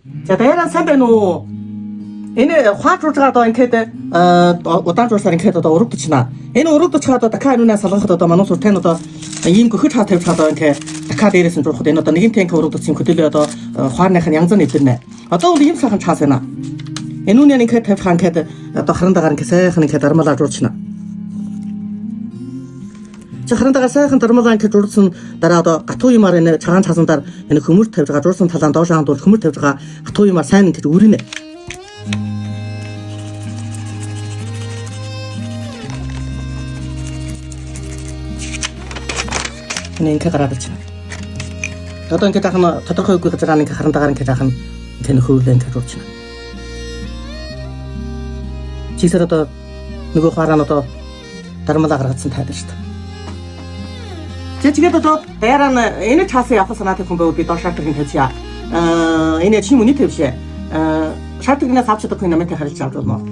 За даяараа сайн байна уу? Энэ хуачуулж одоо ингээд удаанжуулсаар ингээд одоо өрөвдөж байна. Энэ өрөвдөж чад одоо дахиад нүнээ салгахад одоо манай сур тань одоо ийм гөхөж хаа тавьж одоо ингээд дахиад дээрээс нь жуурахад энэ одоо нэгэн танк өрөвдөж юм хөдөлөө одоо хуарных нь янз бүр нэвдэрнэ. Одоо бол ийм сайхан чаас байна. Энэ үнэ ингээд тавьж хаа ингээд одоо харандагаар ингээд сайхан ингээд дармалаа жуурчна. Харандагаар сайхан дармалаа ингээд жуурсан дараа одоо гатуу юмар энэ цагаан цаасандаар энэ хөмөр тавьж байгаа жуурсан талаан доош хаандуул хөмөр тавьж байгаа гатуу юмар сайн ингээд үрнэ. Ингээд гараад ирчихна. Одоо ингээд ахна тодорхой үгүй газар ингээд харандагаар ингээд ахна тэн хөвлөө ингээд жуурчна. Чисэр одоо нөгөө хараа одоо дармалаа гаргацсан тайдаг шүү дээ. Тэгээд одоо даяараа энэ чаасаа явах санаатай хүн байвал би доош шаардлагыг тавьчихъя. Энэ чим үний тавьшээ. Шаардлагынаас авч чадах хүн намайг харилж авч болно.